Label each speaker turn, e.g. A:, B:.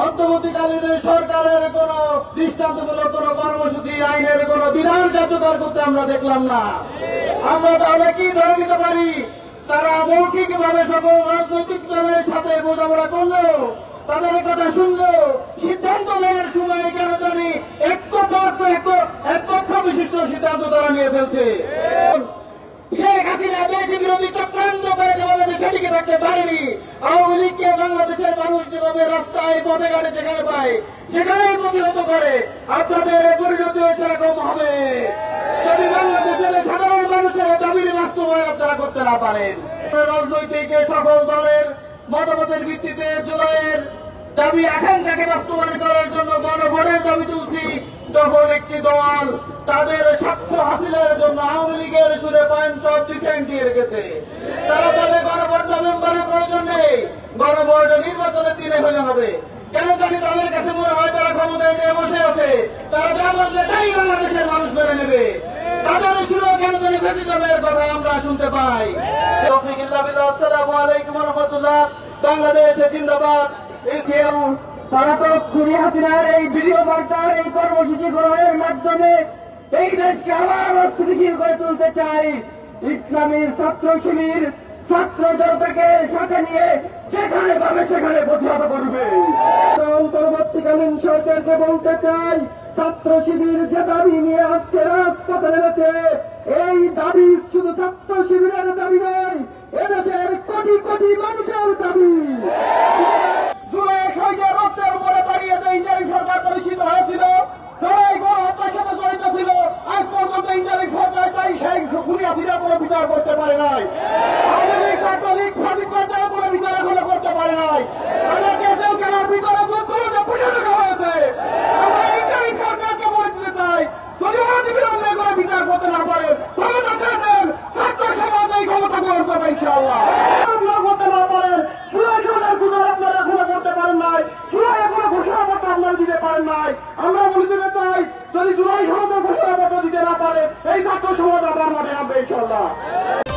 A: অন্তর্বর্তীকালীন সরকারের কোন দৃষ্টান্তমূলক কোন কর্মসূচি আইনের কোন বিধান কার্যকর করতে আমরা দেখলাম না। আমরা তাহলে কি ধরে নিতে পারি? তারা মৌখিকভাবে সকল রাজনৈতিক দলের সাথে বোঝাপড়া করলেও, তাদের কথা শুনলেও সিদ্ধান্ত নেওয়ার সময় কেন জানি একপক্ষ বিশিষ্ট সিদ্ধান্ত তারা নিয়ে ফেলছে। শেখ হাসিনা দেশ বিরোধী চক্রান্ত করে যেভাবে দেশে টিকে থাকতে পারেনি, আওয়ামী লীগকে বাংলাদেশের মানুষ যেভাবে রাস্তায় পথে ঘাটে যেখানে পায় সেখানেই প্রতিহত করে। আপনাদের পরিণতি সেরকম হবে যদি বাংলাদেশের সাধারণ মানুষের দাবির বাস্তবায়ন আপনারা করতে না পারেন। রাজনৈতিক সকল দলের মতামতের ভিত্তিতে জুলাইয়ের দাবি আকাঙ্ক্ষাকে বাস্তবায়ন করার জন্য গণভোটের দাবি তুলছি। যখন একটি দল তাদের সাক্ষ্য হাসিলের জন্য আওয়ামী লীগের সুরে পয়েন্ট অফ ডিসেন্ট দিয়ে রেখেছে, তারা তাদের গণভোট নভেম্বরের প্রয়োজন নেই, গণভোট নির্বাচনের দিনে হলে হবে। কেন জানি তাদের কাছে মনে হয় তারা ক্ষমতায় নিয়ে বসে আছে, তারা যা বলবে তাই বাংলাদেশের মানুষ মেনে নেবে। তাদের সুরে কেন জানি ফ্যাসিজমের কথা আমরা শুনতে পাই। আসসালামু আলাইকুম ওয়া রাহমাতুল্লাহ। বাংলাদেশ জিন্দাবাদ। তারা তো খুনি হাসিনার এই ভিডিও বার্তার এই কর্মসূচি গ্রহণের মাধ্যমে এই দেশকে আবার অস্থিতিশীল করে তুলতে চাই। ইসলামী ছাত্র শিবির ছাত্র জনতাকে সাথে নিয়ে যেখানে পাবে সেখানে প্রতিহত করবে। অন্তর্বর্তীকালীন সরকারকে বলতে চাই, ছাত্র শিবির যে দাবি নিয়ে আজকে রাজপথে নেমেছে, এই দাবি শুধু ছাত্র শিবিরের দাবি নয়, এদেশের কোটি কোটি মানুষের দাবি। জুলাই শহীদের রক্তের উপরে দাঁড়িয়ে যে ইন্টারিম সরকার পরিচিত হয়েছিল, যারা এই গণহত্যার সাথে জড়িত ছিল, আজ পর্যন্ত ইন্টারিম সরকার তাই সেই খুনি হাসিনার কোনো বিচার করতে পারে নাই। আওয়ামী লীগ ছাত্রলীগ ফাঁসিবাদের কোনো বিচার এখনো করতে পারে নাই। তাদেরকে জেল কেনার ভিতরে পুষে রাখা হয়েছে। আমরা ইন্টারিম সরকারকে বলে দিতে চাই, যদি অনতিবিলম্বে কোনো বিচার করতে না পারে ক্ষমতা দেন, ছাত্র সমাজ এই ক্ষমতা গ্রহণ করবে ইনশাআল্লাহ। করতে না পারেন, জুলাই সরকার গুলো আপনারা এখনো করতে পারেন নাই, জুলাই এখনো ঘোষণাপত্র আপনারা দিতে পারেন নাই। আমরা বলে দিতে চাই, যদি জুলাই সরকার ঘোষণাপত্র দিতে না পারে এই ছাত্র সমাজ আবার মাঠে নামবে ইনশাআল্লাহ।